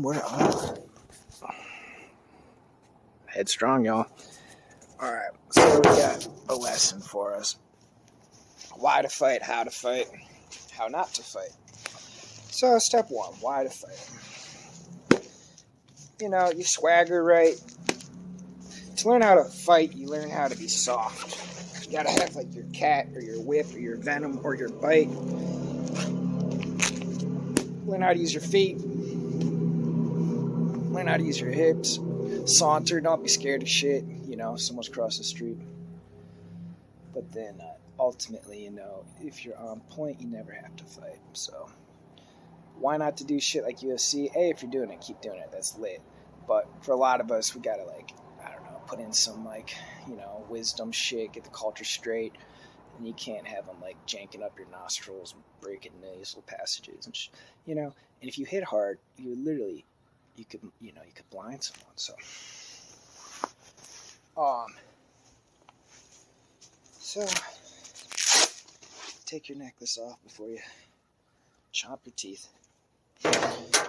we're on. Headstrong, y'all. Alright, so we got a lesson for us. Why to fight, how not to fight. So, step one, why to fight? You know, you swagger right. To learn how to fight, you learn how to be soft. You gotta have like your cat or your whip or your venom or your bite. Learn how to use your feet. Learn how to use your hips. Saunter, don't be scared of shit. You know, someone's crossing the street. But then, ultimately, you know, if you're on point, you never have to fight. So, why not to do shit like UFC? Hey, if you're doing it, keep doing it. That's lit. But for a lot of us, we gotta, like, I don't know, put in some, like, you know, wisdom shit, get the culture straight. And you can't have them, like, janking up your nostrils and breaking nasal passages and you know. And if you hit hard, you literally, you could blind someone. So, take your necklace off before you chomp your teeth.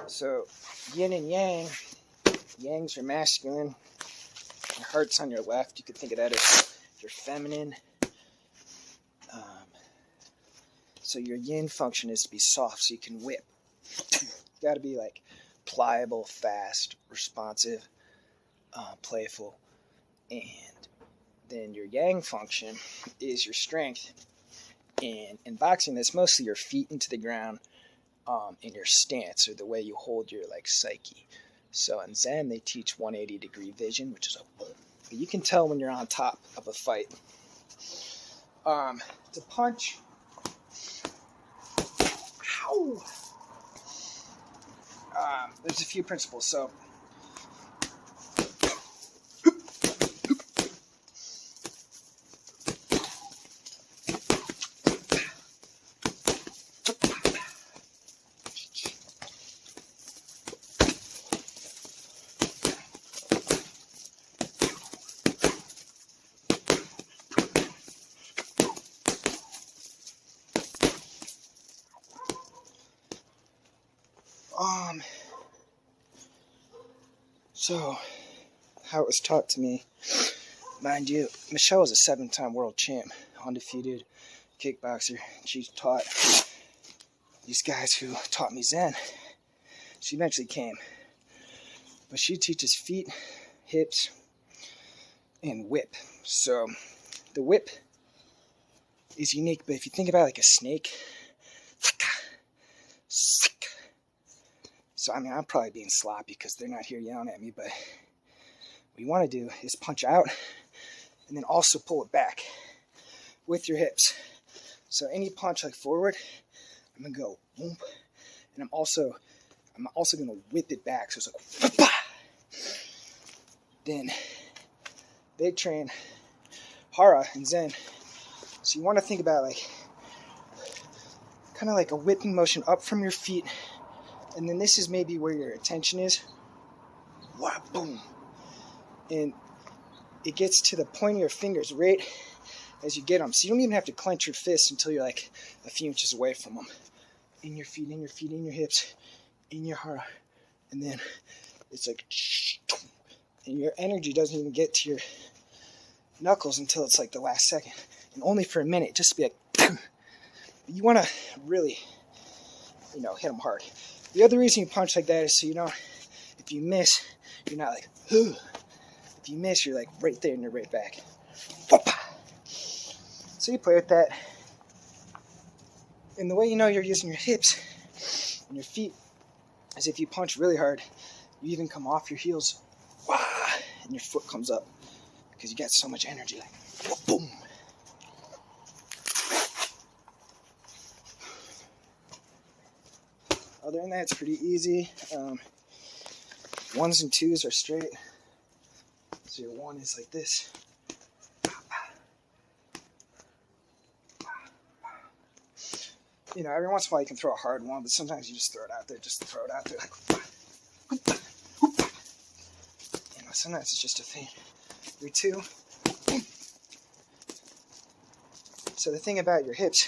So, yin and yang. Yang's your masculine. Your heart's on your left. You could think of that as your feminine. So your yin function is to be soft so you can whip. You got to be like pliable, fast, responsive, playful. And then your yang function is your strength. And in boxing, that's mostly your feet into the ground and your stance, or the way you hold your like psyche. So in Zen, they teach 180-degree vision, which is a boom. But you can tell when you're on top of a fight. To punch. Ow! There's a few principles. So, So, how it was taught to me, mind you, Michelle was a 7-time world champ, undefeated kickboxer. She taught these guys who taught me Zen. She eventually came. But she teaches feet, hips, and whip. So, the whip is unique, but if you think about it like a snake, so, I mean, I'm probably being sloppy because they're not here yelling at me, but what you want to do is punch out and then also pull it back with your hips. So any punch like forward, I'm going to go boom, and I'm also going to whip it back. So it's like, bah! Then they train Hara and Zen. So you want to think about like, kind of like a whipping motion up from your feet. And then this is maybe where your attention is. Wow, boom. And it gets to the point of your fingers right as you get them. So you don't even have to clench your fists until you're like a few inches away from them. In your feet, in your feet, in your hips, in your heart. And then it's like, and your energy doesn't even get to your knuckles until it's like the last second. And only for a minute, just to be like, you want to really, you know, hit them hard. The other reason you punch like that is so you know, if you miss, you're not like, ugh. If you miss, you're like right there and you're right back. So you play with that. And the way you know you're using your hips and your feet is if you punch really hard, you even come off your heels, and your foot comes up because you got so much energy, like, boom. Other than that, it's pretty easy. 1s and 2s are straight. So your 1 is like this. You know, every once in a while you can throw a hard one, but sometimes you just throw it out there, like, you know, sometimes it's just a thing. Your 2. So the thing about your hips,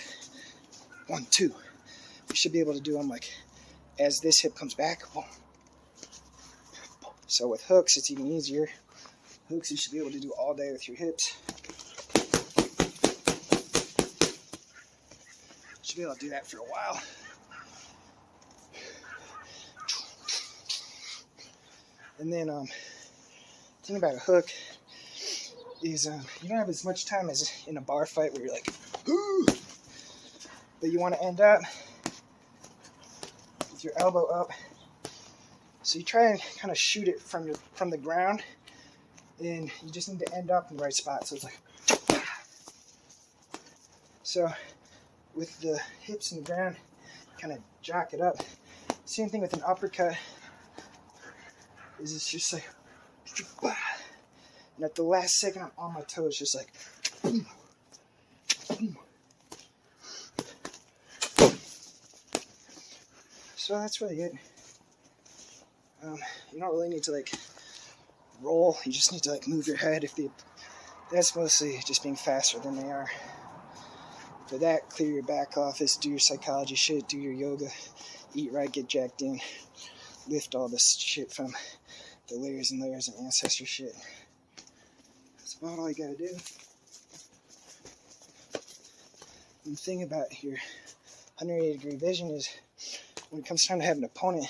1, 2, you should be able to do them like, as this hip comes back, boom, So with hooks, it's even easier. Hooks you should be able to do all day with your hips. You should be able to do that for a while. And then, the thing about a hook is you don't have as much time as in a bar fight where you're like, ooh, but you want to end up with your elbow up. So you try and kind of shoot it from the ground, and you just need to end up in the right spot. So it's like, so with the hips in the ground, kind of jock it up. Same thing with an uppercut. Is it's just like, and at the last second I'm on my toes, just like, boom, boom. So that's really it. You don't really need to like roll. You just need to like move your head. That's mostly just being faster than they are. For that, clear your back office, do your psychology shit, do your yoga, eat right, get jacked in, lift all this shit from the layers and layers of ancestor shit. That's about all you gotta do. And the thing about your 180-degree vision is when it comes time to have an opponent,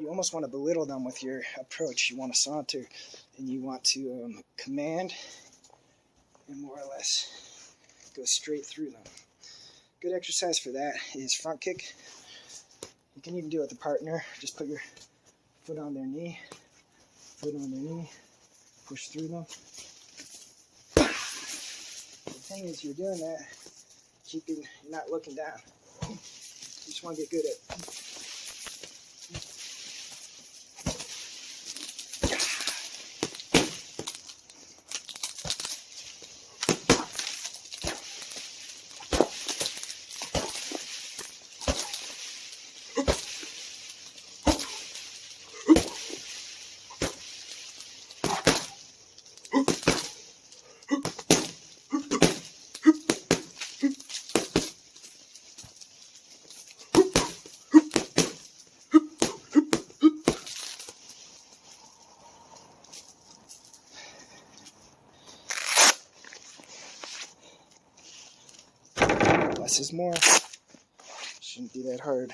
you almost want to belittle them with your approach. You want to saunter and you want to command and more or less go straight through them. Good exercise for that is front kick. You can even do it with a partner. Just put your foot on their knee, push through them. The thing is, you're doing that, you're not looking down. You just want to get good at less is more. Shouldn't be that hard.